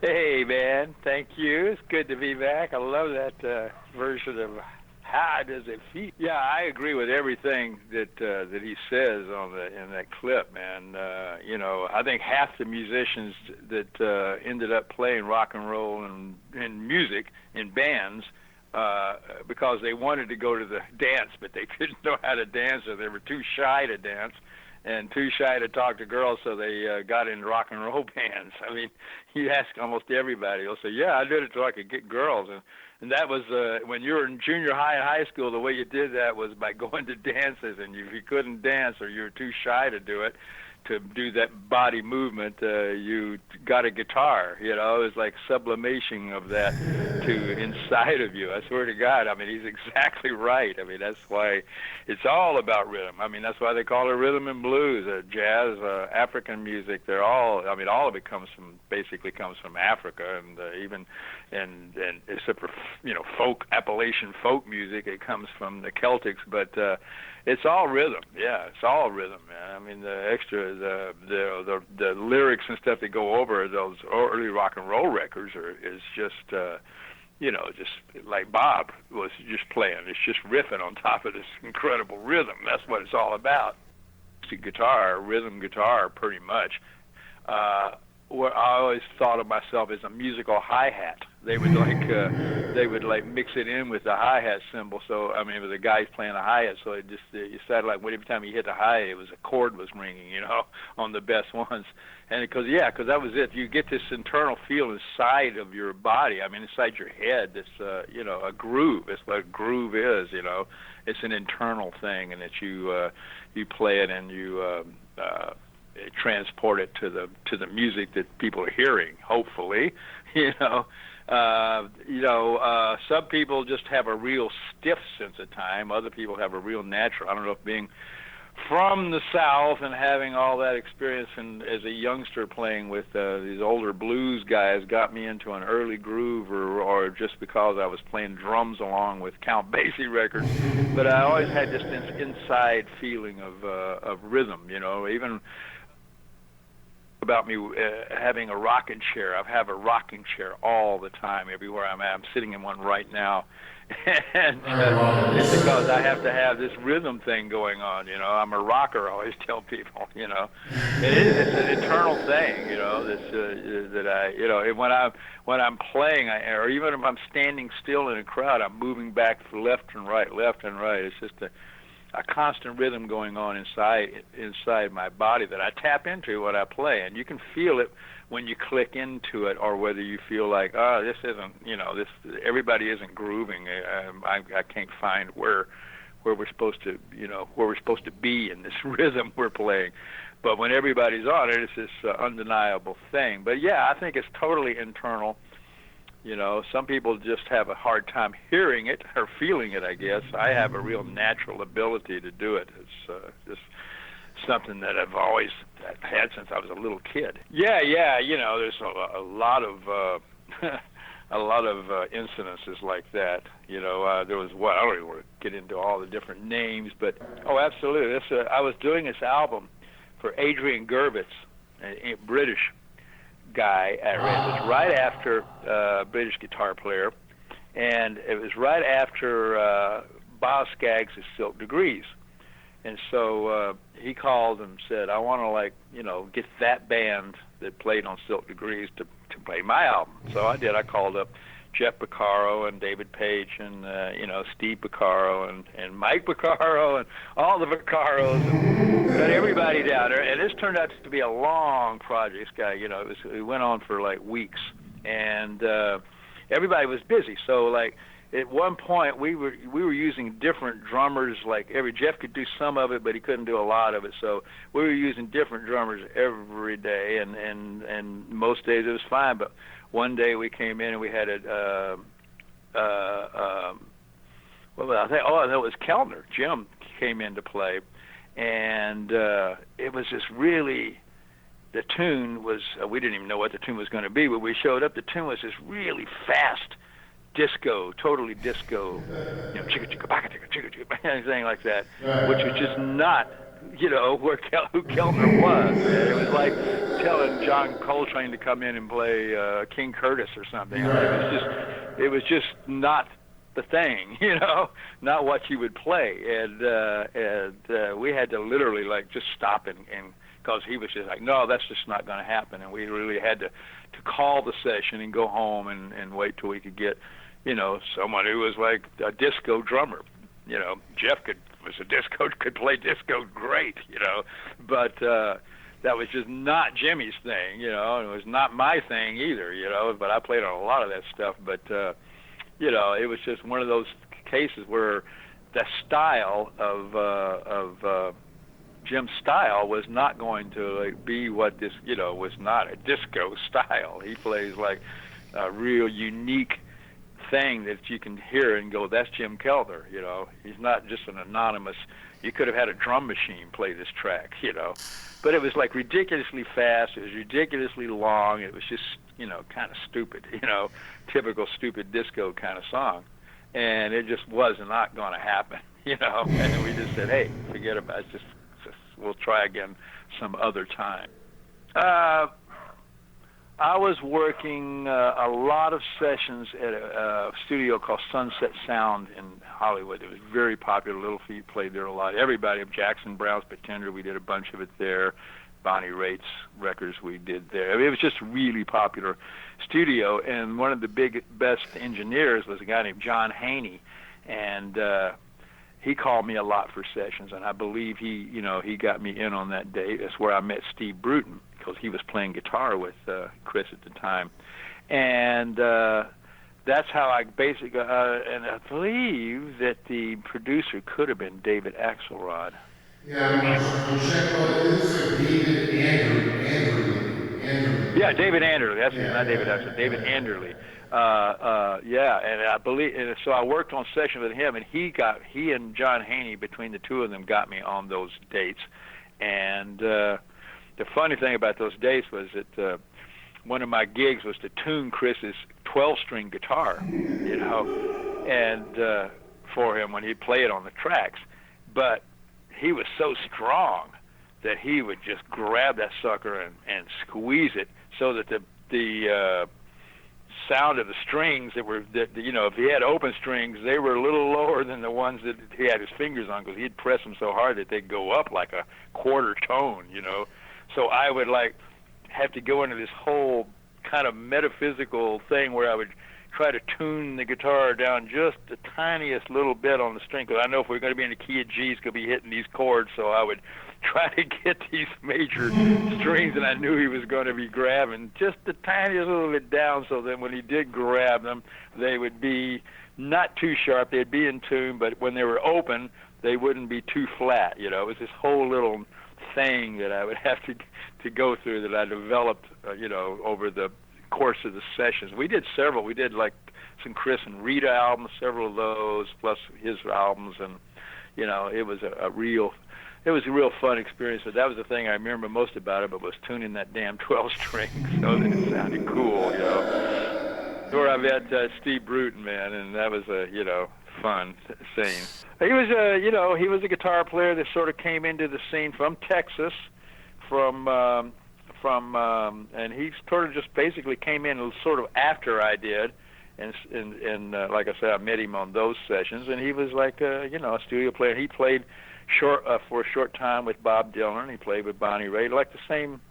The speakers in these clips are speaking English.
Hey, man. Thank you. It's good to be back. I love that version of "How Does It Feel." Yeah, I agree with everything that he says in that clip, man. I think half the musicians that ended up playing rock and roll and music in bands because they wanted to go to the dance, but they didn't know how to dance, or they were too shy to dance and too shy to talk to girls, so they got into rock and roll bands. I mean, you ask almost everybody, they'll say, "Yeah, I did it so I could get girls." And that was when you were in junior high and high school. The way you did that was by going to dances, and if you couldn't dance or you were too shy to do it, to do that body movement, you got a guitar. It was like sublimation of that to inside of you. I swear to God. I mean, he's exactly right. I mean, that's why it's all about rhythm. I mean, that's why they call it rhythm and blues, jazz, African music. They're all. I mean, all of it basically comes from Africa, and and except for folk Appalachian folk music, it comes from the Celtics, but. It's all rhythm, yeah. It's all rhythm, man. I mean, the lyrics and stuff that go over those early rock and roll records is just, just like Bob was just playing. It's just riffing on top of this incredible rhythm. That's what it's all about. Guitar, rhythm guitar, pretty much. What I always thought of myself as a musical hi-hat. They would mix it in with the hi-hat cymbal. So I mean, it was the guys playing a hi-hat. So it just you sounded like every time you hit the hi-hat, it was a chord was ringing, on the best ones. And because that was it. You get this internal feel inside of your body. I mean, inside your head. This a groove. It's what a groove is. It's an internal thing, and that you play it and you. Transport it to the music that people are hearing. Hopefully, some people just have a real stiff sense of time. Other people have a real natural. I don't know if being from the South and having all that experience and as a youngster playing with these older blues guys got me into an early groove, or just because I was playing drums along with Count Basie records. But I always had this inside feeling of rhythm. Even about me having a rocking chair. I have a rocking chair all the time, everywhere I'm at. I'm sitting in one right now. And it's because I have to have this rhythm thing going on. I'm a rocker, I always tell people. It's an internal thing. That I, when I'm playing, or even if I'm standing still in a crowd, I'm moving back left and right. It's just a constant rhythm going on inside my body that I tap into when I play, and you can feel it when you click into it, or whether you feel like, this isn't, this everybody isn't grooving. I can't find where we're supposed to, where we're supposed to be in this rhythm we're playing. But when everybody's on it, it's this undeniable thing. But yeah, I think it's totally internal. Some people just have a hard time hearing it or feeling it, I guess. I have a real natural ability to do it. It's just something that I've always had since I was a little kid. Yeah, there's a lot of a lot of incidences like that. There was I don't even want to get into all the different names, but absolutely. I was doing this album for Adrian Gervitz, a British guy. It was right after British guitar player, and it was right after Boz Scaggs' Silk Degrees. And so he called and said, I want to get that band that played on Silk Degrees to play my album. So I did. I called up Jeff Beccaro and David Page and Steve Beccaro and Mike Beccaro and all the Beccaros and got everybody down there. And this turned out to be a long project. This guy, it went on for like weeks, and everybody was busy. So at one point we were using different drummers. Jeff could do some of it, but he couldn't do a lot of it. So we were using different drummers every day, and most days it was fine. But one day we came in and we had I think it was Kellner. Jim came in to play, and it was just really. The tune was we didn't even know what the tune was going to be, but we showed up. The tune was just really fast. Disco, totally disco, chicka chicka baka chicka chicka chicka, anything like that, which was just not who Kellner was. And it was like telling John Coltrane to come in and play King Curtis or something. I mean, it was just not the thing, not what you would play. And we had to literally like just stop and because he was just like, no, that's just not going to happen. And we really had to call the session and go home and wait till we could get, someone who was like a disco drummer. Jeff could play disco great, but that was just not Jimmy's thing, and it was not my thing either, but I played on a lot of that stuff. But, it was just one of those cases where the style of Jim's style was not going to be what this, was not a disco style. He plays like a real unique thing that you can hear and go, that's Jim Kellner, He's not just an anonymous, you could have had a drum machine play this track, But it was like ridiculously fast, it was ridiculously long, it was just, kind of stupid, typical stupid disco kind of song. And it just was not going to happen, And we just said, hey, forget about it, just we'll try again some other time. I was working a lot of sessions at a studio called Sunset Sound in Hollywood. It was very popular. Little Feat played there a lot. Everybody, Jackson Browne's Pretender, we did a bunch of it there. Bonnie Raitt's records we did there. I mean, it was just a really popular studio, and one of the best engineers was a guy named John Haney, and he called me a lot for sessions, and I believe he got me in on that day. That's where I met Steve Bruton, because he was playing guitar with Chris at the time. And that's how I basically, and I believe that the producer could have been David Axelrod. Yeah, it looks like David Anderley. Yeah, David Anderley. That's not David Axelrod, David Anderley. And I believe, and so I worked on sessions with him, and he and John Haney, between the two of them, got me on those dates. And the funny thing about those dates was that one of my gigs was to tune Chris's 12-string guitar, and for him when he'd play it on the tracks. But he was so strong that he would just grab that sucker and squeeze it so that the sound of the strings if he had open strings, they were a little lower than the ones that he had his fingers on, because he'd press them so hard that they'd go up like a quarter tone, So I would have to go into this whole kind of metaphysical thing where I would try to tune the guitar down just the tiniest little bit on the string, because I know if we're going to be in the key of G, it's going to be hitting these chords, so I would try to get these major strings that I knew he was going to be grabbing just the tiniest little bit down, so then when he did grab them, they would be not too sharp, they'd be in tune, but when they were open, they wouldn't be too flat, It was this whole little thing that I would have to go through that I developed, over the course of the sessions. We did several. We did like some Chris and Rita albums, several of those, plus his albums, and it was a real fun experience. So that was the thing I remember most about it, but was tuning that damn 12-string so that it sounded cool, Where I met Steve Bruton, man, and that was a fun scene. He was he was a guitar player that sort of came into the scene from Texas, and he sort of just basically came in sort of after I did, and like I said, I met him on those sessions, and he was like a studio player. He played for a short time with Bob Dylan. He played with Bonnie Raitt, like the same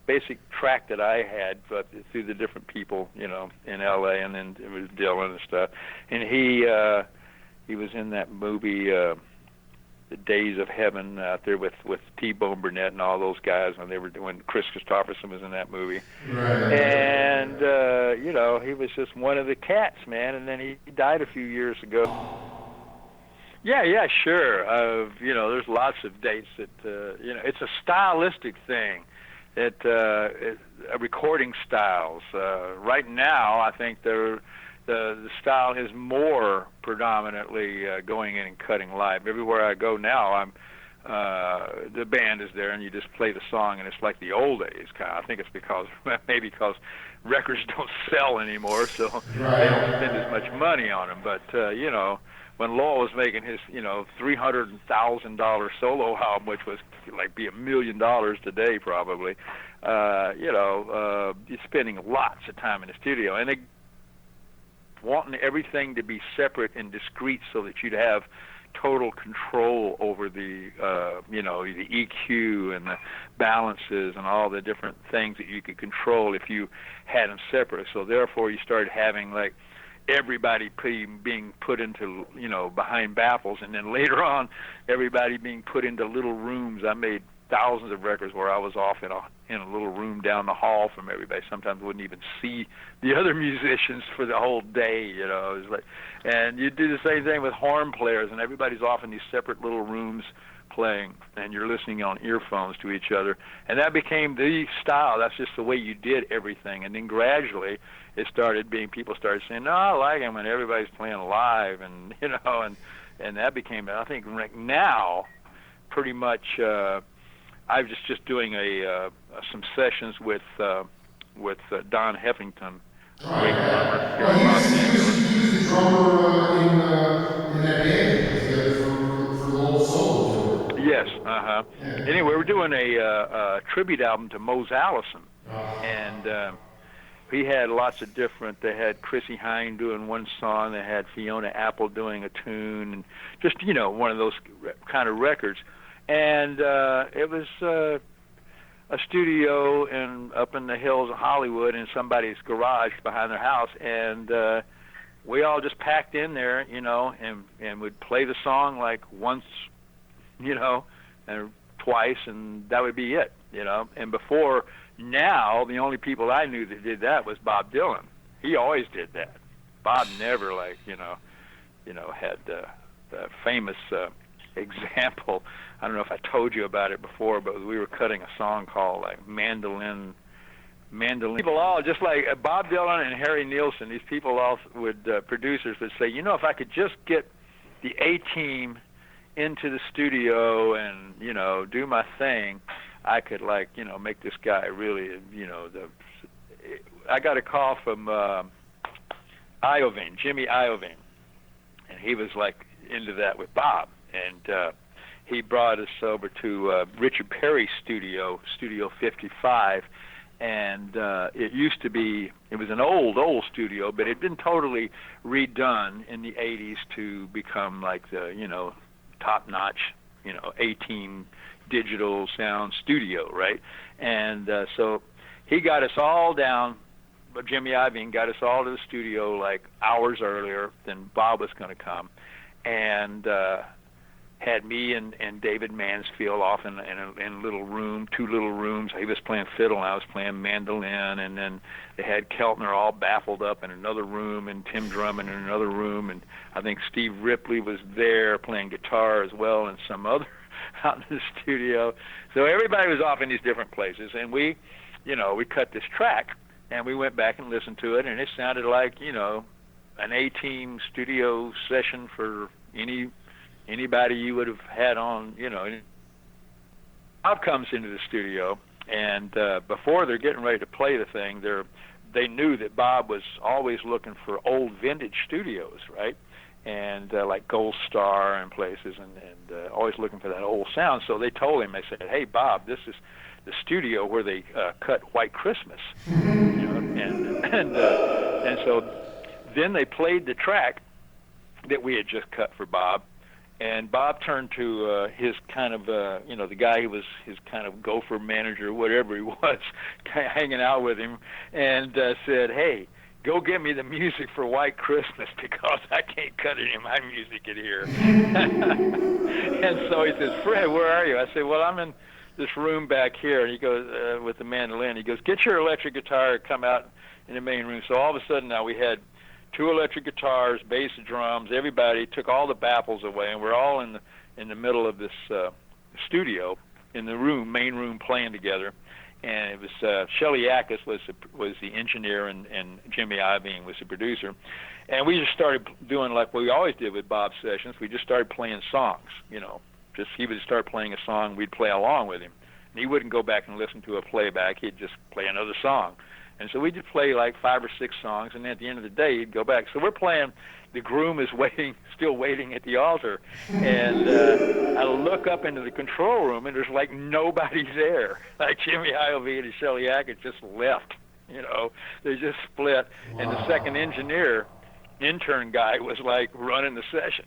basic track that I had, but through the different people, in L.A. and then it was Dylan and stuff. And he was in that movie, The Days of Heaven, out there with T-Bone Burnett and all those guys when Chris Christopherson was in that movie. Right. And he was just one of the cats, man. And then he died a few years ago. Yeah, sure. There's lots of dates that it's a stylistic thing. Recording styles. Right now, I think the style is more predominantly going in and cutting live. Everywhere I go now, the band is there, and you just play the song, and it's like the old days. I think it's because records don't sell anymore, so they don't spend as much money on them. But when Lowell was making his $300,000 solo album, which was like be $1 million today probably. You're spending lots of time in the studio, and they wanting everything to be separate and discrete so that you'd have total control over the the EQ and the balances and all the different things that you could control if you had them separate. So therefore you started having like everybody being put into behind baffles, and then later on everybody being put into little rooms. I made thousands of records where I was off in a little room down the hall from everybody. Sometimes wouldn't even see the other musicians for the whole day. It was like, and you do the same thing with horn players, and everybody's off in these separate little rooms playing, and you're listening on earphones to each other, and that became the style. That's just the way you did everything. And then gradually it started being, people started saying, no, I like it when everybody's playing live, and and that became, I think now pretty much I was just doing some sessions with Don Heffington, great drummer here in Los Angeles. He was the drummer in that band for the old soul tour. Yes, Yeah. Anyway, we're doing a tribute album to Mose Allison, and he had lots of different. They had Chrissie Hynde doing one song. They had Fiona Apple doing a tune, and just one of those kind of records. And it was a studio up in the hills of Hollywood in somebody's garage behind their house, and we all just packed in there, and would play the song like once, and twice, and that would be it, And before now, the only people I knew that did that was Bob Dylan. He always did that. Bob never had the famous example. I don't know if I told you about it before, but we were cutting a song called like Mandolin. People all, just like Bob Dylan and Harry Nilsson, these people all producers would say, if I could just get the A-team into the studio and, do my thing, I could make this guy really, I got a call from Jimmy Iovine, and he was like into that with Bob, and he brought us over to Richard Perry's studio, Studio 55, and it was an old studio, but it had been totally redone in the 80s to become like the, top-notch, A-team digital sound studio, right? And so he got us all down, Jimmy Iovine got us all to the studio like hours earlier than Bob was going to come, and had me and David Mansfield off in two little rooms. He was playing fiddle and I was playing mandolin, and then they had Keltner all baffled up in another room and Tim Drummond in another room, and I think Steve Ripley was there playing guitar as well, and some other out in the studio. So everybody was off in these different places, and we cut this track and we went back and listened to it, and it sounded like, an A-team studio session for anybody you would have had on, Bob comes into the studio, and before they're getting ready to play the thing, they knew that Bob was always looking for old vintage studios, right? And like Gold Star and places, and always looking for that old sound. So they told him, they said, hey, Bob, this is the studio where they cut White Christmas, and so then they played the track that we had just cut for Bob. And Bob turned to his kind of, the guy who was his kind of gopher manager, whatever he was, hanging out with him, and said, hey, go get me the music for White Christmas because I can't cut any of my music in here. And so he says, Fred, where are you? I said, well, I'm in this room back here. And he goes, with the mandolin, he goes, get your electric guitar, come out in the main room. So all of a sudden now we had 2 electric guitars, bass, drums, everybody took all the baffles away, and we're all in the middle of this studio in the main room playing together. And it was Shelley Yakis was the engineer, and Jimmy Iovine was the producer. And we just started doing like we always did with Bob's sessions. We just started playing songs, just he would start playing a song, we'd play along with him. And he wouldn't go back and listen to a playback, he'd just play another song. And so we just play like 5 or 6 songs, and at the end of the day, he'd go back. So we're playing. The groom is still waiting at the altar, and I look up into the control room, and there's like nobody there. Like Jimmy Iovine and Shelley Hackett just left. They just split, and the second intern guy was like running the session.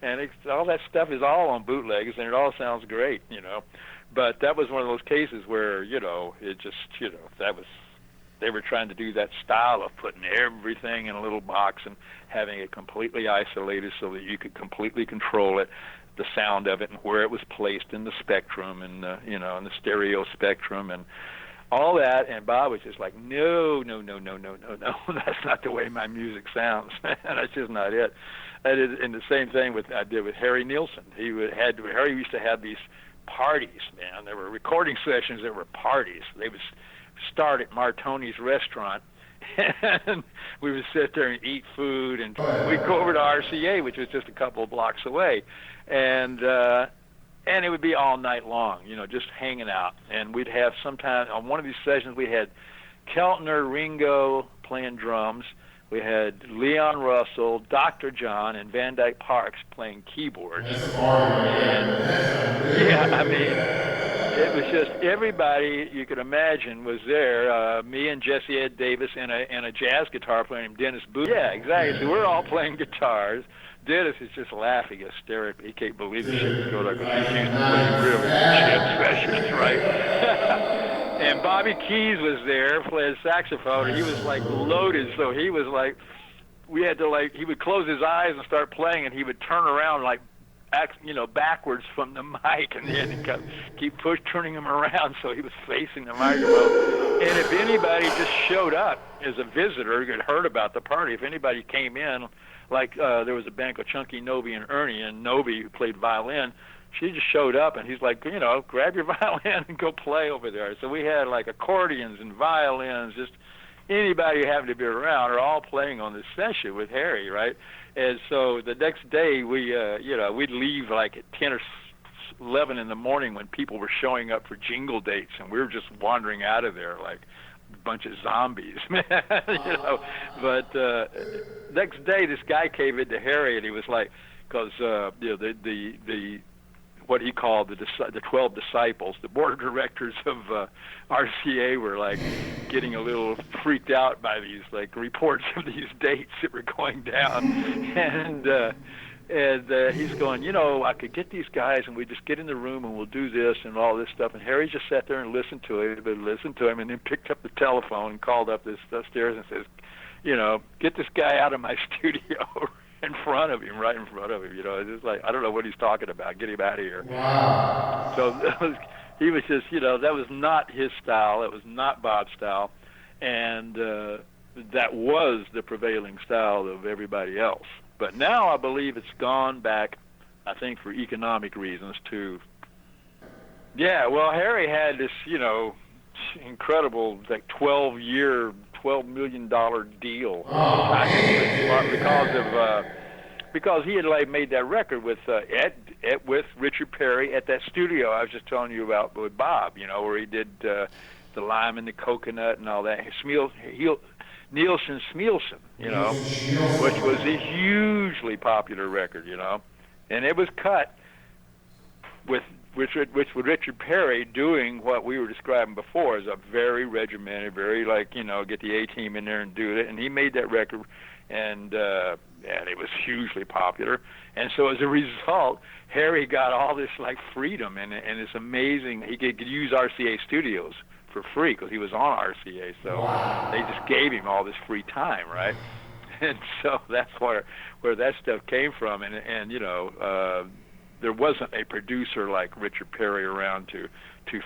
And all that stuff is all on bootlegs, and it all sounds great. But that was one of those cases where it just that was. They were trying to do that style of putting everything in a little box and having it completely isolated so that you could completely control it, the sound of it, and where it was placed in the spectrum, and in the stereo spectrum, and all that. And Bob was just like, no, that's not the way my music sounds. That's just not it. And the same thing I did with Harry Nilsson. Harry used to have these parties, man. There were recording sessions that were parties. They would start at Martoni's restaurant, and we would sit there and eat food, and we'd go over to RCA, which was just a couple of blocks away, and it would be all night long, just hanging out. And we'd have sometimes on one of these sessions we had Keltner, Ringo playing drums, we had Leon Russell, Dr. John, and Van Dyke Parks playing keyboards. It was just everybody you could imagine was there. Me and Jesse Ed Davis and a jazz guitar player named Dennis Booth. Yeah, exactly. So we're all playing guitars. Dennis is just laughing hysterically. He can't believe the shit going on because he's used to playing really shit sessions, right? And Bobby Keys was there playing saxophone. He was like loaded, so he was like, he would close his eyes and start playing, and he would turn around like, backwards from the mic, and then keep turning him around so he was facing the microphone. And if anybody just showed up as a visitor who had heard about the party, if anybody came in, like there was a band called Chunky, Noby, and Ernie, and Noby, who played violin, she just showed up, and he's like, grab your violin and go play over there. So we had like accordions and violins, just anybody who happened to be around are all playing on this session with Harry, right? And so the next day we'd leave like at 10 or 11 in the morning when people were showing up for jingle dates, and we were just wandering out of there like a bunch of zombies, man. But next day this guy came into Harry, and he was like, because the what he called the 12 disciples, the board of directors of RCA were like getting a little freaked out by these like reports of these dates that were going down, and he's going, I could get these guys and we just get in the room and we'll do this and all this stuff. And Harry just sat there and listened to him, and then picked up the telephone and called up this upstairs and says, get this guy out of my studio. Right in front of him. It's just like, I don't know what he's talking about. Get him out of here. Wow. So he was just, that was not his style. It was not Bob's style. And that was the prevailing style of everybody else. But now I believe it's gone back, I think, for economic reasons too. Yeah, well, Harry had this, incredible, like, 12-year, $12 million deal because he had like made that record with with Richard Perry at that studio I was just telling you about with Bob, where he did the lime and the coconut and all that. Nielsen Smielsen, which was a hugely popular record, and it was cut with Richard Perry doing what we were describing before as a very regimented, very get the A-team in there and do it. And he made that record, and it was hugely popular. And so as a result, Harry got all this freedom, and it's amazing. He could use RCA studios for free because he was on RCA. So they just gave him all this free time, right? And so that's where that stuff came from. And there wasn't a producer like Richard Perry around to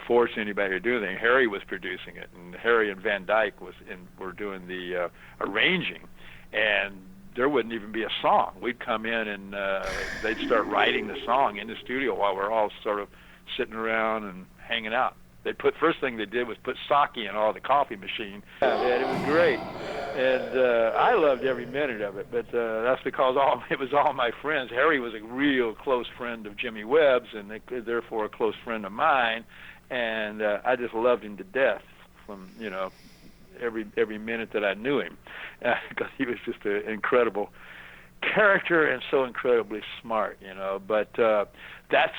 force anybody to do anything. Harry was producing it, and Harry and Van Dyke were doing the arranging, and there wouldn't even be a song. We'd come in and they'd start writing the song in the studio while we're all sort of sitting around and hanging out. First thing they did was put sake in all the coffee machine. And it was great. And I loved every minute of it, but that's because it was all my friends. Harry was a real close friend of Jimmy Webb's, and therefore a close friend of mine, and I just loved him to death. every minute that I knew him, because he was just an incredible character and so incredibly smart, But that's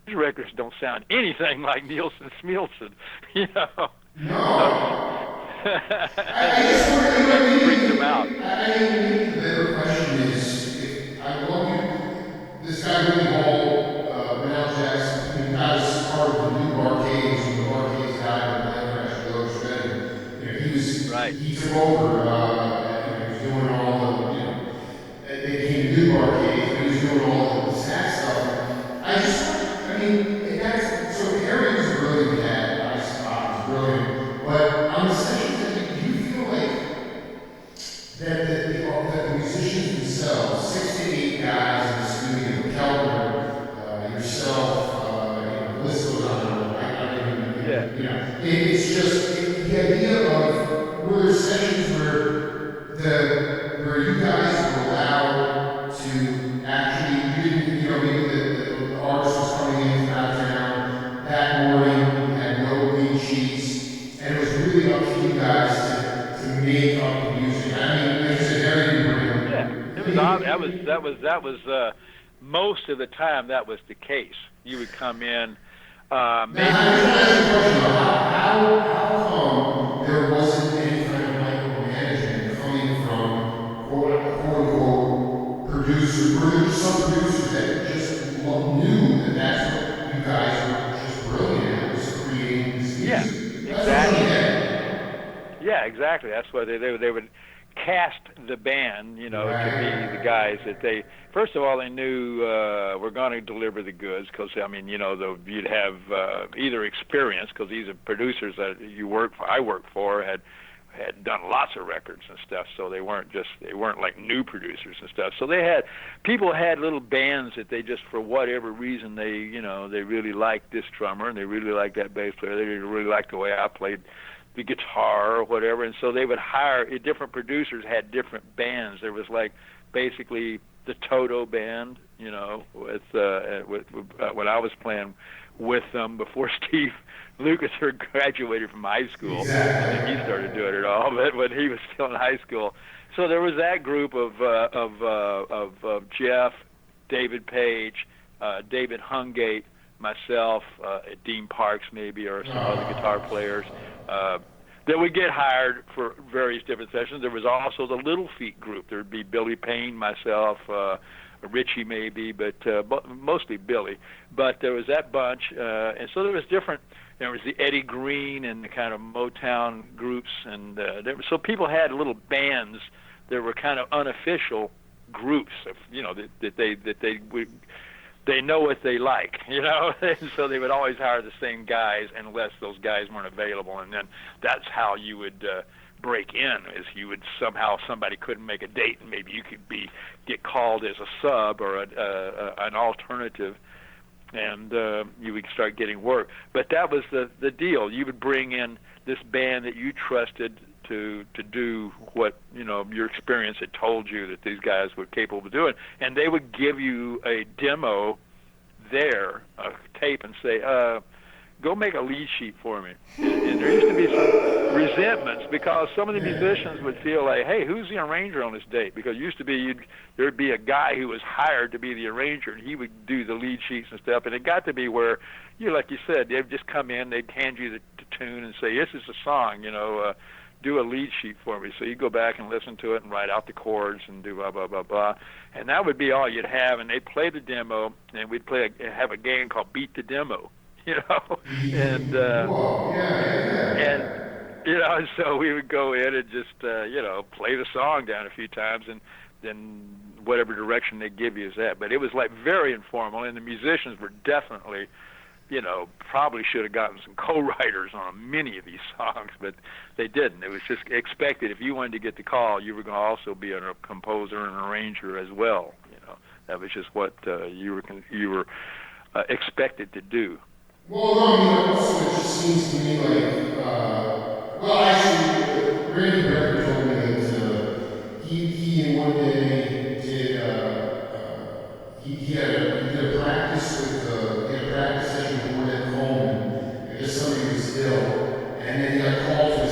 his records don't sound anything like Nielsen Smielsen, you know. So No. I and guess that freaked him out. maybe the better question is, if I want you to, this guy Willie Hall, when Al Jackson, I mean, I was part of the new Bar-Kays when the Bar-Kays died when the plane crashed with Otis Redding. Right. He took over. He was doing all the, they became the new Bar-Kays, but he was doing all the sax stuff. And I just want, I mean, so Harry was a brilliant cat. Obviously, Bobby was brilliant. But on the sessions that do you feel like that the musicians themselves, 6 to 8 guys in the studio, Keltner, yourself, the list goes on and on. I don't Yeah. even, it's just the idea of, were there sessions where you guys were allowed to actually, you didn't, maybe the artist was coming in from out of town that morning, you had no lead sheets, and it was really up to you guys to make up the music. I mean, like you said, Harry didn't bring. Yeah. It I was mean, odd. That was most of the time that was the case. You would come in, now, maybe. I just want to ask you a question though. How come there wasn't any kind of micromanagement coming from quote unquote producers? Were there just some producers that just knew that that's what you guys were just brilliant at, was creating this Yeah, music? That's what I'm trying to exactly. get. Yeah, exactly. That's why they would cast the band, to be the Right. guys that they. First of all, they knew we're going to deliver the goods because I mean, you'd have either experience because these are producers that I worked for had done lots of records and stuff, so they weren't like new producers and stuff. So people had little bands that they just, for whatever reason, they really liked this drummer and they really liked that bass player. They really liked the way I played the guitar or whatever, and so they would hire different producers had different bands. There was like basically the Toto band, when I was playing with them before Steve Lukather graduated from high school, and then he Exactly. started doing it all. But when he was still in high school, so there was that group of Jeff, David Page, David Hungate, myself, Dean Parks maybe, or some other guitar players that would get hired for various different sessions. There was also the Little Feat group. There would be Billy Payne, myself, Richie maybe, but mostly Billy. But there was that bunch, and so there was different. There was the Eddie Green and the kind of Motown groups, and so people had little bands that were kind of unofficial groups of, that they would. They know what they like, and so they would always hire the same guys unless those guys weren't available, and then that's how you would break in. Is you would somehow somebody couldn't make a date, and maybe you could get called as a sub or an alternative, and you would start getting work. But that was the deal. You would bring in this band that you trusted to do what your experience had told you that these guys were capable of doing, and they would give you a demo there, a tape, and say, go make a lead sheet for me. And there used to be some resentments because some of the musicians would feel like, hey, who's the arranger on this date? Because it used to be there'd be a guy who was hired to be the arranger, and he would do the lead sheets and stuff. And it got to be where, like you said, they'd just come in, they'd hand you the tune and say, this is the song, do a lead sheet for me. So you go back and listen to it and write out the chords and do blah, blah, blah, blah. And that would be all you'd have. And they'd play the demo, and we'd have a game called Beat the Demo, and Whoa, and so we would go in and just play the song down a few times, and then whatever direction they give you is that. But it was like very informal, and the musicians were definitely, probably should have gotten some co-writers on many of these songs, but they didn't. It was just expected. If you wanted to get the call, you were going to also be a composer and an arranger as well. That was just what you were expected to do. well, no, I mean, also it just seems to me like, well, actually, Randy Brecker told me that he in one day did, he did a practice he had a practice session with Ornette Coleman. I guess somebody was ill, and then he got called to the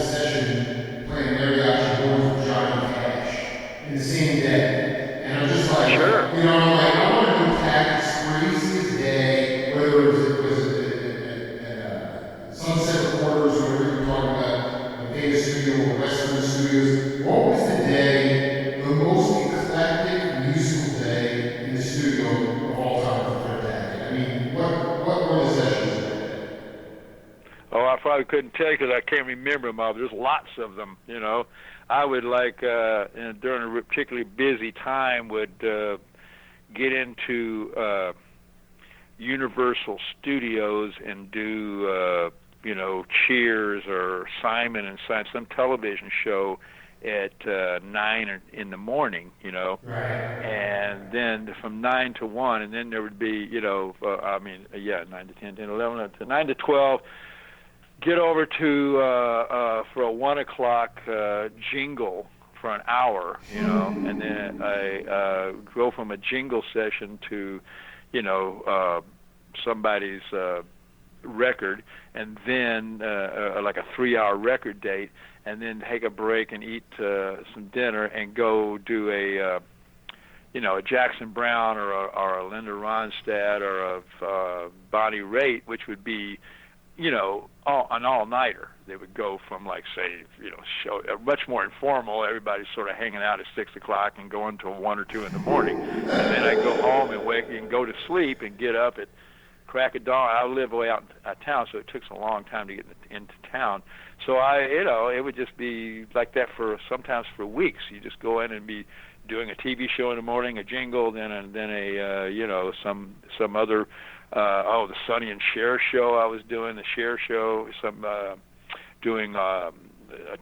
what was the most eclectic musical day in the studio of all time for Fred Tackett? I mean, what were the sessions like that? Oh, I probably couldn't tell you because I can't remember them all. There's lots of them, you know. I would during a particularly busy time would get into Universal Studios and do Cheers or Simon and Simon, some television show at 9 in the morning, Right. and then from 9 to 1, and then there would be 9 to 10, 10, 11 to 9 to 12. Get over to for a 1 o'clock jingle for an hour, and then I go from a jingle session to, somebody's record, and then like a 3-hour record date, and then take a break and eat some dinner and go do a Jackson Brown or a Linda Ronstadt or a Bonnie Raitt, which would be an all-nighter. They would go from show much more informal. Everybody's sort of hanging out at 6 o'clock and going till 1 or 2 in the morning, and then I go home and wake and go to sleep and get up at crack of dawn. I live way out of town, so it took a long time to get into town. So it would just be like that sometimes for weeks. You just go in and be doing a TV show in the morning, a jingle, then some other. The Sonny and Cher show I was doing, the Cher show, doing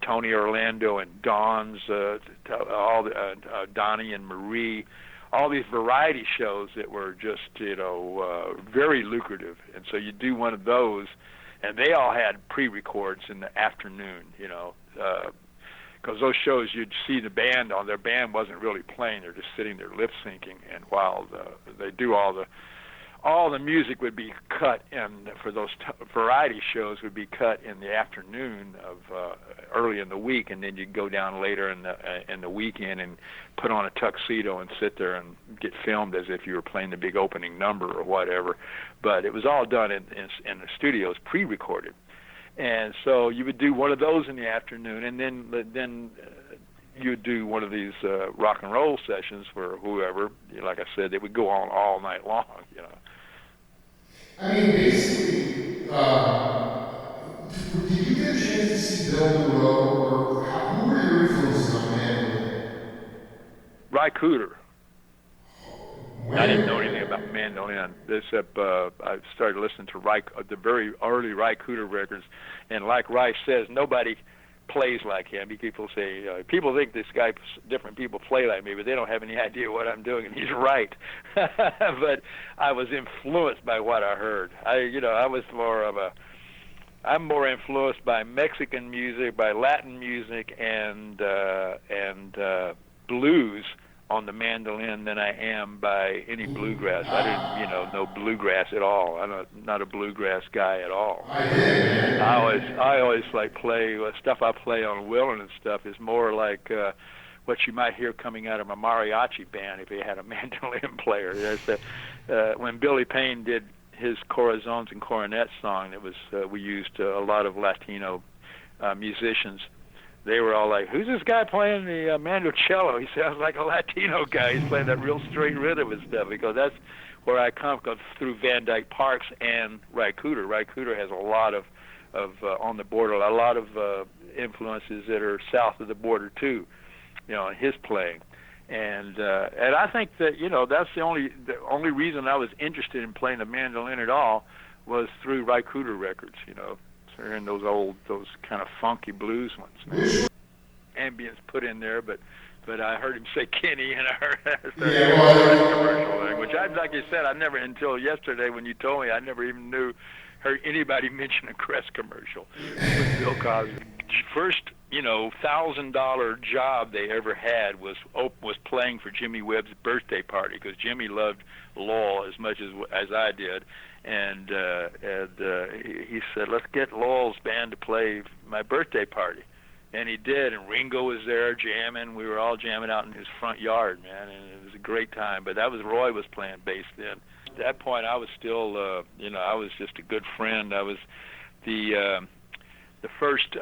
Tony Orlando and Dawn's, all the Donnie and Marie, all these variety shows that were just, very lucrative. And so you do one of those, and they all had pre-records in the afternoon, because those shows you'd see the band on, their band wasn't really playing, they're just sitting there lip syncing, and while they do all the music would be cut, and for those variety shows would be cut in the afternoon of early in the week, and then you'd go down later in the weekend and put on a tuxedo and sit there and get filmed as if you were playing the big opening number or whatever. But it was all done in the studios, pre-recorded, and so you would do one of those in the afternoon, and then you would do one of these rock and roll sessions for whoever. Like I said, they would go on all night long. I mean, basically, did you get a chance to see Bill Monroe, or who were your influences on mandolin? Ry Cooder. When? I didn't know anything about mandolin, except I started listening to the very early Ry Cooder records, and like Ry says, nobody plays like him. People say, people think this guy, different people play like me, but they don't have any idea what I'm doing, and he's right. But I was influenced by what I heard. I'm more influenced by Mexican music, by Latin music, and blues on the mandolin than I am by any bluegrass. I didn't, know bluegrass at all. I'm not a bluegrass guy at all. I always play stuff I play on Wilderness stuff is more like what you might hear coming out of a mariachi band if they had a mandolin player. When Billy Payne did his Corazones and Coronets song, it was we used a lot of Latino musicians. They were all like, "Who's this guy playing the mandocello? He sounds like a Latino guy. He's playing that real straight rhythm and stuff." Because that's where I come from, through Van Dyke Parks and Ry Cooder. Ry Cooder has a lot of on the border, a lot of influences that are south of the border too, in his playing. And I think that that's the only reason I was interested in playing the mandolin at all was through Ry Cooder records, hearing those kind of funky blues ones. Ambience put in there, but I heard him say Kenny, and I heard commercial language. Like you said, I never, until yesterday when you told me, I never even heard anybody mention a Crest commercial with Bill Cosby. First, $1,000 job they ever had was playing for Jimmy Webb's birthday party, because Jimmy loved Lowell as much as I did, and he said, "Let's get Lowell's band to play my birthday party." And he did, and Ringo was there jamming. We were all jamming out in his front yard, man, and it was a great time. But that was Roy was playing bass then. At that point, I was still, I was just a good friend. I was the first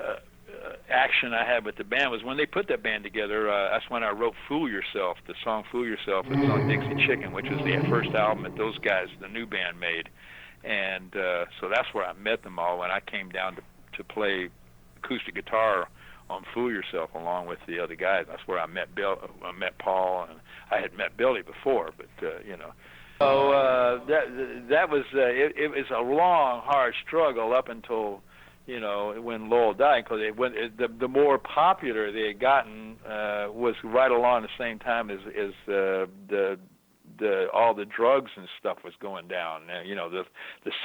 action I had with the band was when they put that band together. That's when I wrote "Fool Yourself." The song "Fool Yourself" was on Dixie Chicken, which was the first album that those guys, the new band, made. And so that's where I met them all when I came down to play acoustic guitar on "Fool Yourself" along with the other guys. That's where I met Paul, and I had met Billy before, but you know. So that was it was a long, hard struggle up until, you know, when Lowell died, because the more popular they had gotten was right along the same time as all the drugs and stuff was going down. You know, the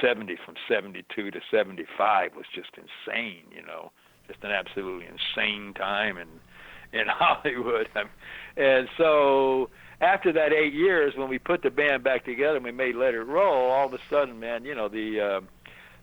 70 from 72 to 75 was just insane. You know, just an absolutely insane time in Hollywood. And so after that 8 years, when we put the band back together and we made Let It Roll, all of a sudden, man, you know, the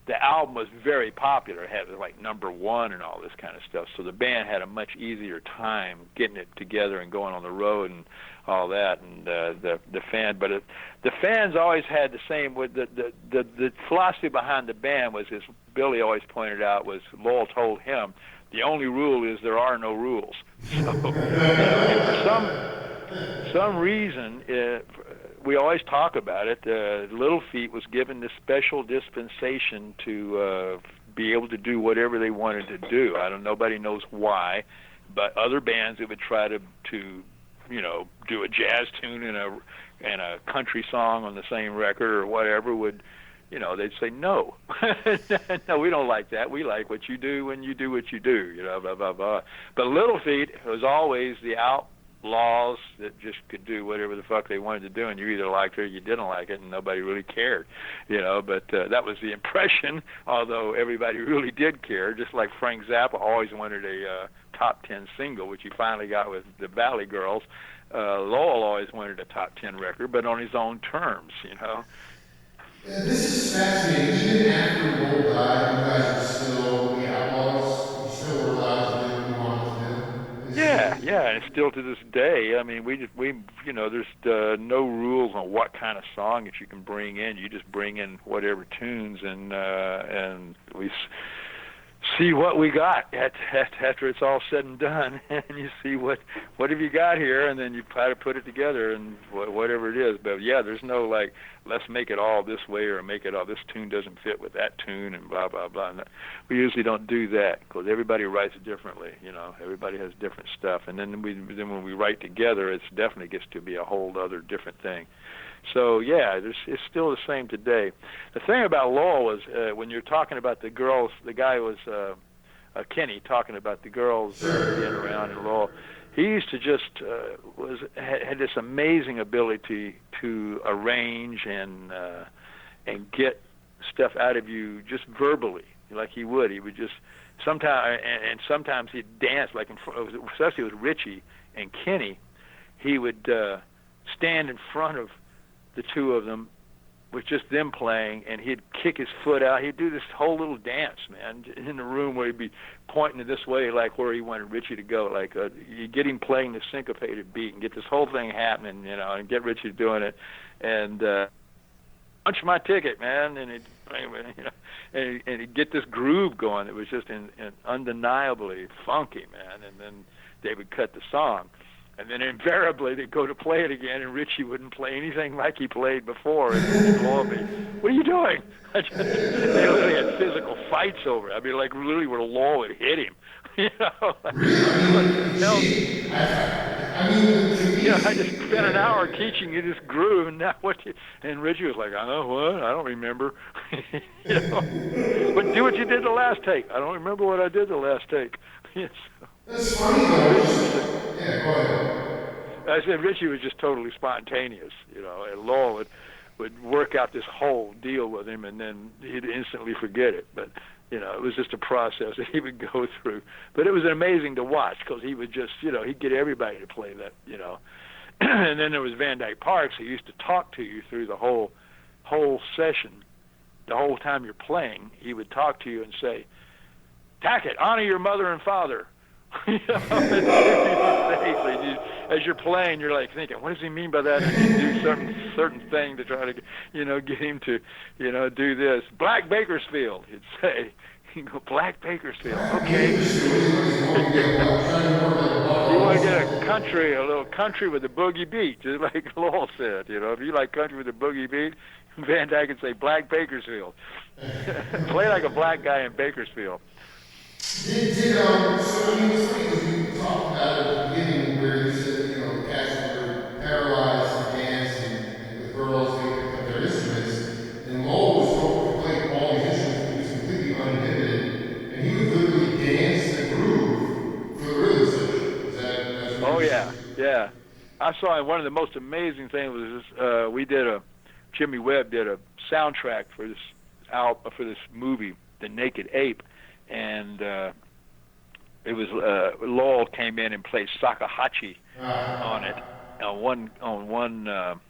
album was very popular. It had like #1 and all this kind of stuff. So the band had a much easier time getting it together and going on the road and all that. And the fans always had the same. With the philosophy behind the band was, as Billy always pointed out, was Lowell told him, the only rule is there are no rules. So, you know, and for some reason, we always talk about it. Little Feat was given this special dispensation to be able to do whatever they wanted to do. Nobody knows why, but other bands that would try to you know, do a jazz tune and a country song on the same record or whatever would, you know, they'd say no. No, we don't like that. We like what you do when you do what you do, you know, blah, blah, blah. But Little Feat was always the outlaws that just could do whatever the fuck they wanted to do, and you either liked it or you didn't like it, and nobody really cared, you know. But that was the impression, although everybody really did care, just like Frank Zappa always wanted a top 10 single, which he finally got with the Valley Girls. Lowell always wanted a top 10 record, but on his own terms, you know. This is fascinating. Even after Lowell died, you guys were still the Outlaws. You still were allowed to do what you wanted to do. Yeah, and still to this day. I mean, we you know, there's no rules on what kind of song that you can bring in. You just bring in whatever tunes, and we see what we got after it's all said and done, and you see what have you got here, and then you try to put it together and whatever it is. But yeah, there's no like, let's make it all this way or make it all, this tune doesn't fit with that tune and blah blah blah. And we usually don't do that because everybody writes differently. You know, everybody has different stuff, and then when we write together, it definitely gets to be a whole other different thing. So yeah, it's still the same today. The thing about Lowell was when you're talking about the girls, the guy was Kenny talking about the girls being around in Lowell. He used to just had this amazing ability to arrange and get stuff out of you just verbally, like he would. He would just sometimes he'd dance, like especially with Richie and Kenny. He would stand in front of the two of them with just them playing, and he'd kick his foot out. He'd do this whole little dance, man, in the room where he'd be pointing this way, like where he wanted Richie to go. Like you get him playing the syncopated beat and get this whole thing happening, you know, and get Richie doing it, and punch my ticket, man, and he'd, you know, and he'd get this groove going. It was just undeniably funky, man, and then they would cut the song. And then invariably they'd go to play it again, and Richie wouldn't play anything like he played before. And he'd blow me. What are you doing? They literally had physical fights over it. I mean, like literally where Lowell would hit him. You know, I just spent an hour teaching you this groove, and now what? And Richie was like, I know what? I don't remember. You know, but do what you did the last take. I don't remember what I did the last take. Yes. That's funny though. Yeah, go ahead. I said Richie was just totally spontaneous, you know, and Lowell would work out this whole deal with him, and then he'd instantly forget it. But, you know, it was just a process that he would go through. But it was amazing to watch because he would just, you know, he'd get everybody to play that, you know. And then there was Van Dyke Parks, who used to talk to you through the whole session. The whole time you're playing, he would talk to you and say, Tackett, honor your mother and father. You know, as you're playing, you're like thinking, what does he mean by that? And you do certain thing to try to, you know, get him to, you know, do this. Black Bakersfield, he'd say, You go, Black Bakersfield, Black okay. Bakersfield. He's going to get what? Trying to work like a buck You off want to his get head. a little country with a boogie beat, just like Lowell said. You know, if you like country with a boogie beat, Van Dyke would say Black Bakersfield. Play like a black guy in Bakersfield. So I mean, it's funny because we talked about it at the beginning where you said that, the cats were paralyzed to dance and with girls they picked up their instruments, and Lowell was could play all these instruments, but he was completely uninhibited, and he would literally dance the groove for the rhythm section. That's what he Oh was. yeah, yeah. I saw him. One of the most amazing things was this, we did Jimmy Webb did a soundtrack for this for this movie, The Naked Ape, and it was Lowell came in and played Sakahachi on it on one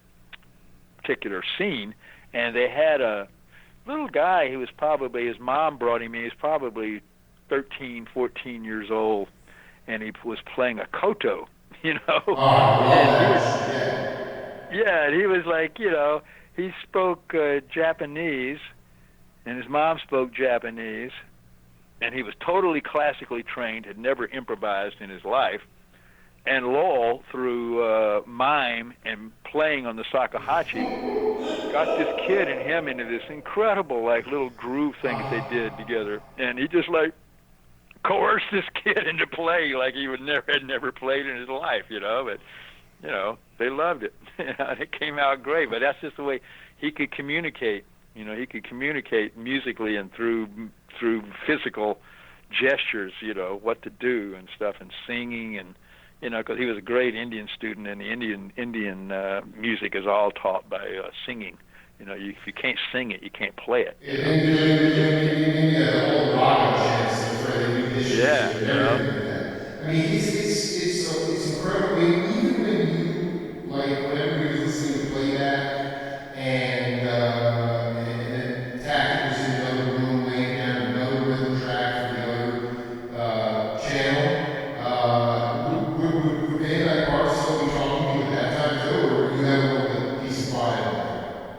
particular scene, and they had a little guy who was probably his mom brought him in. He was probably 13, 14 years old, and he was playing a koto, you know. Oh, I And he love was, that shit. yeah, and he was like, he spoke Japanese, and his mom spoke Japanese, and he was totally classically trained, had never improvised in his life. And Lowell, through mime and playing on the Sakahachi, got this kid and him into this incredible, like, little groove thing that they did together. And he just, like, coerced this kid into play like he had never played in his life, But, they loved it. And it came out great. But that's just the way he could communicate. He could communicate musically and through physical gestures, what to do and stuff, and singing, and because he was a great Indian student, and the Indian music is all taught by singing. If you can't sing it, you can't play it. Yeah, the whole rock chants, that's right, they do dishes Yeah, and everything like that. I mean, it's incredible. I mean, even when when everybody was listening to playback, and then Tackett was in another room laying down another rhythm track for the other channel. Would Van Dyke Park still be talking to you at that time too, or you have a little bit peace and quiet at that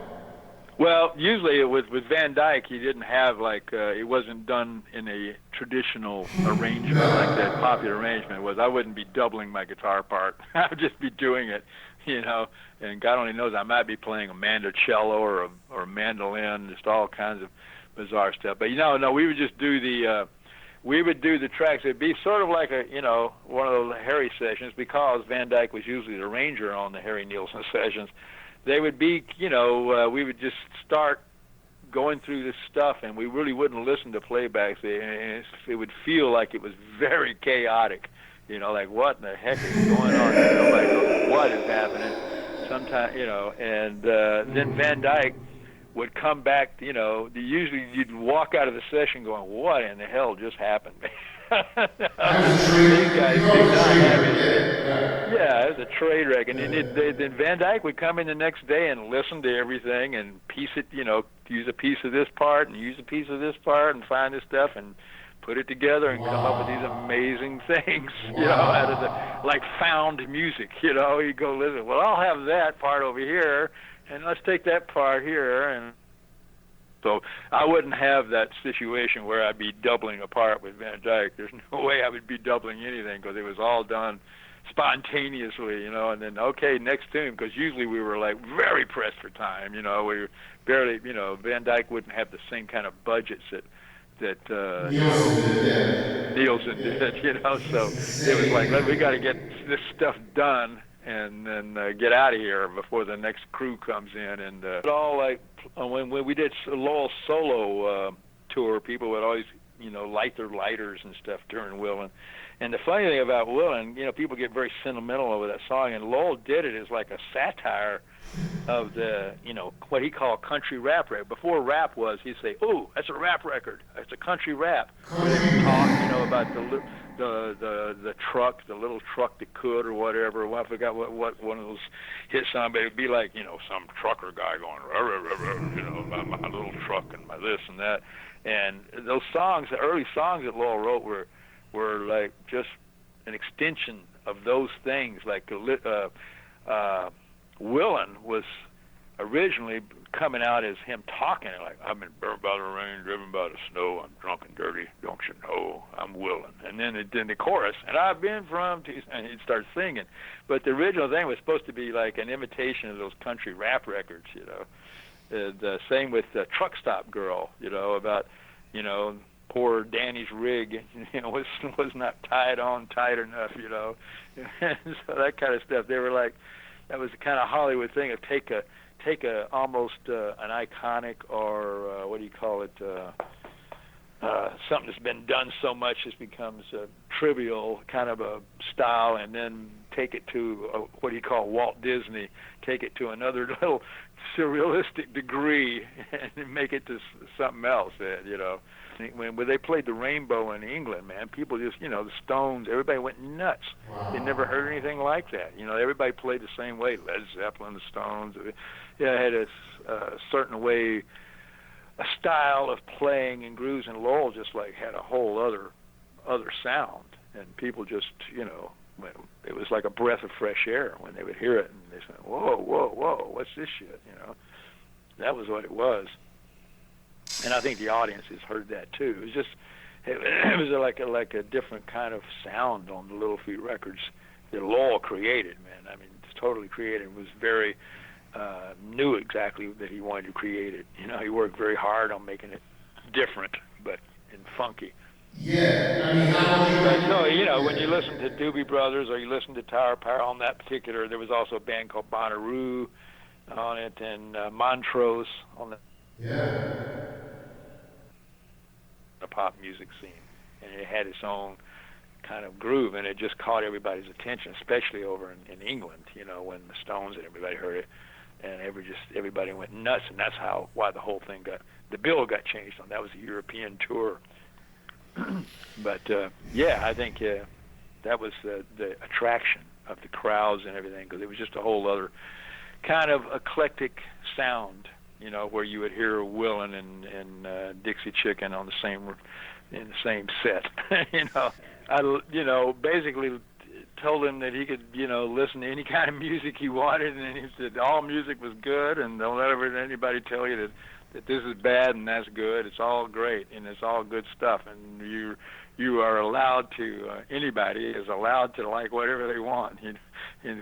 point? Well, usually with Van Dyke, he didn't have it wasn't done in a traditional arrangement like that popular arrangement was. I wouldn't be doubling my guitar part. I would just be doing it, And God only knows I might be playing a mandocello or a mandolin, just all kinds of bizarre stuff. But no, we would just do the tracks. It'd be sort of like one of those Harry sessions, because Van Dyke was usually the arranger on the Harry Nilsson sessions. They would be, we would just start going through this stuff, and we really wouldn't listen to playbacks. It would feel like it was very chaotic, like what in the heck is going on? Nobody knows what is happening. Sometimes, and then Van Dyke would come back, usually you'd walk out of the session going, what in the hell just happened? These guys did not have anything. Yeah, it was a trade wreck. And then Van Dyke would come in the next day and listen to everything and piece it, use a piece of this part and use a piece of this part and find this stuff and put it together and come up with these amazing things, out of the, found music, You go listen, well, I'll have that part over here, and let's take that part here. And so I wouldn't have that situation where I'd be doubling a part with Van Dyke. There's no way I would be doubling anything, because it was all done spontaneously, and then, okay, next tune, because usually we were, very pressed for time, we were barely, Van Dyke wouldn't have the same kind of budgets that Nielsen did, So it was like, we got to get this stuff done and then get out of here before the next crew comes in. And it all when we did Lowell's solo tour, people would always light their lighters and stuff during Willin'. And the funny thing about Willin', people get very sentimental over that song, and Lowell did it as like a satire of the, what he called country rap. Before rap was, he'd say, "Oh, that's a rap record. It's a country rap." Where they would talk, about the truck, the little truck that could, or whatever. Well, I forgot what one of those hit songs, but it'd be like, some trucker guy going, rah, rah, rah, rah, about my little truck and my this and that. And those songs, the early songs that Lowell wrote, were like just an extension of those things. Willin' was originally coming out as him talking like, I've been burned by the rain, driven by the snow, I'm drunk and dirty, don't you know, I'm willing. And then the chorus, and I've been from, and he'd start singing. But the original thing was supposed to be like an imitation of those country rap records, you know. The same with Truck Stop Girl, you know, about, you know, poor Danny's rig, you know, was not tied on tight enough, you know. And so that kind of stuff. They were like, that was the kind of Hollywood thing of take a almost an iconic or what do you call it, something that's been done so much it becomes a trivial kind of a style, and then take it to what do you call Walt Disney, take it to another little surrealistic degree and make it to something else, you know. When they played the Rainbow in England, man, people just, you know, the Stones, everybody went nuts. Wow. They never heard anything like that. You know, everybody played the same way. Led Zeppelin, the Stones, yeah, had a certain way, a style of playing and grooves, and Lowell just like had a whole other sound, and people just, you know, it was like a breath of fresh air when they would hear it, and they said, whoa, whoa, whoa, what's this shit, you know? That was what it was. And I think the audiences heard that too. It was just, it was like a different kind of sound on the Little Feat records that Lowell created, man. I mean, it's totally created. It was very, knew exactly that he wanted to create it. You know, he worked very hard on making it different, but and funky. Yeah, I mean, how much you But so, you know, when you listen to Doobie Brothers or you listen to Tower Power on that particular, there was also a band called Bonnaroo on it, and Montrose on the pop music scene, and it had its own kind of groove, and it just caught everybody's attention, especially over in England, you know, when the Stones and everybody heard it, and everybody went nuts, and that's why the whole thing the bill got changed on. That was a European tour. But yeah, I think that was the attraction of the crowds and everything, because it was just a whole other kind of eclectic sound, you know, where you would hear Willin and Dixie Chicken on in the same set. You know, basically told him that he could, you know, listen to any kind of music he wanted, and he said all music was good, and don't let anybody tell you that this is bad and that's good. It's all great, and it's all good stuff, and you are allowed to, anybody is allowed to like whatever they want, you know,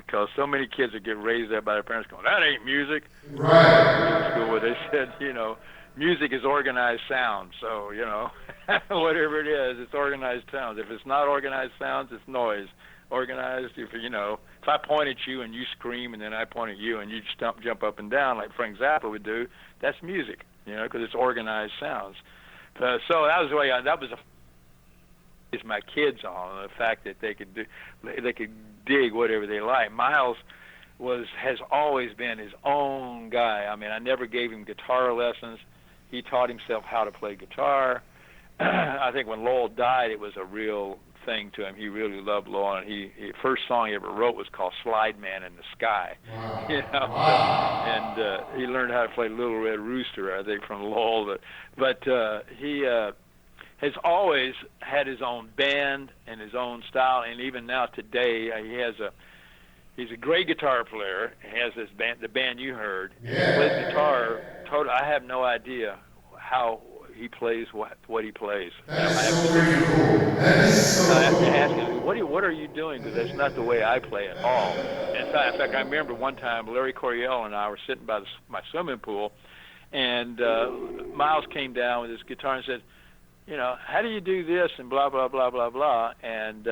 because so many kids that get raised up by their parents going, that ain't music. right. In school where they said, you know, music is organized sound, so, you know, whatever it is, it's organized sounds. If it's not organized sounds, it's noise. Organized, if I point at you and you scream, and then I point at you and you jump up and down like Frank Zappa would do, that's music, you know, because it's organized sounds. So that was the way that was my kids on, the fact that they could dig whatever they like. Miles has always been his own guy. I mean, I never gave him guitar lessons. He taught himself how to play guitar. I think when Lowell died, it was a real thing to him. He really loved Lowell, and he first song he ever wrote was called Slide Man in the Sky. Wow. You know, Wow. and he learned how to play Little Red Rooster, I think, from Lowell. But he has always had his own band and his own style, and even now today he's a great guitar player. He has this band, the band you heard. Yeah. He plays guitar. I have no idea how he plays what he plays. That is so freaking cool. That is so I have cool. to ask him, what are you doing? Because that's not the way I play at all. In fact, I remember one time Larry Coryell and I were sitting by my swimming pool, and Miles came down with his guitar and said, you know, how do you do this and blah, blah, blah, blah, blah. And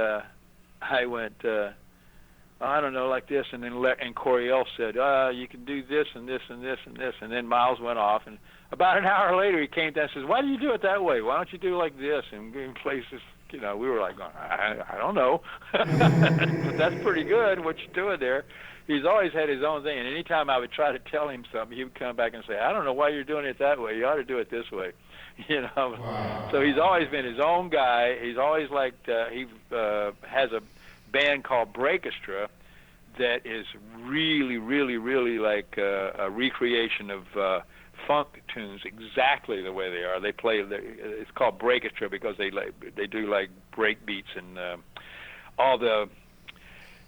I went, I don't know, like this. And then Coryell said, you can do this and this and this and this. And then Miles went off, and about an hour later, he came down and says, why do you do it that way? Why don't you do it like this? And places, you know, we were like, I don't know. But that's pretty good, what you're doing there. He's always had his own thing. And anytime I would try to tell him something, he would come back and say, I don't know why you're doing it that way. You ought to do it this way. You know, Wow. So he's always been his own guy. He's always liked, he has a band called Breakestra that is really, really, really like a recreation of funk tunes exactly the way they are. They play. It's called Breakestra because they do like break beats and all the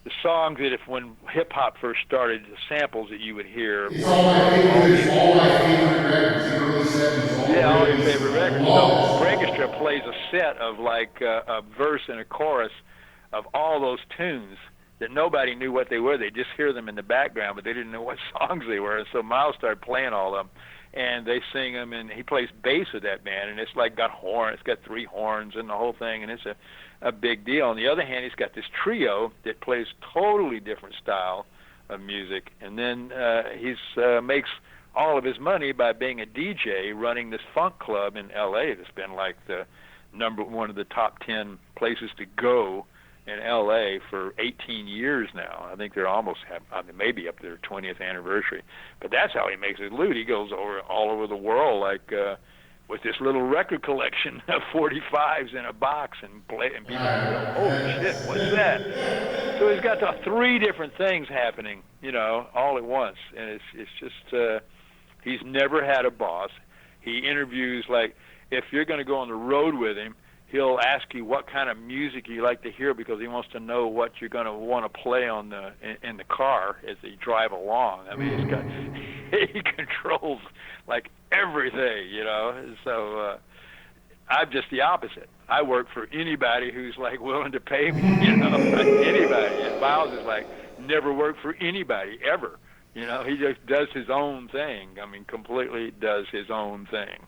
the songs that if when hip hop first started, the samples that you would hear It's all were my all favorite. these. It's all my favorite records. The early '70s, all Yeah, the all your greatest. favorite I records. love So this. Orchestra plays a set of like a verse and a chorus of all those tunes that nobody knew what they were. They just hear them in the background, but they didn't know what songs they were. And so Miles started playing all of them, and they sing them. And he plays bass with that band, and it's like got horn. It's got 3 horns and the whole thing, and it's a big deal. On the other hand, he's got this trio that plays totally different style of music, and then he's makes all of his money by being a DJ running this funk club in L.A. that's been like the one of the top 10 places to go in L.A. for 18 years now. I think they're almost maybe up to their 20th anniversary. But that's how he makes his loot. He goes all over the world like with this little record collection of 45s in a box and play, and people go, "Holy shit, what's that?" So he's got the 3 different things happening, all at once, and it's just he's never had a boss. He interviews, like, if you're going to go on the road with him, he'll ask you what kind of music you like to hear because he wants to know what you're going to want to play in the car as they drive along. I mean, he controls like everything, So I'm just the opposite. I work for anybody who's like willing to pay me, anybody. And Miles is like never worked for anybody ever. He just does his own thing. I mean, completely does his own thing.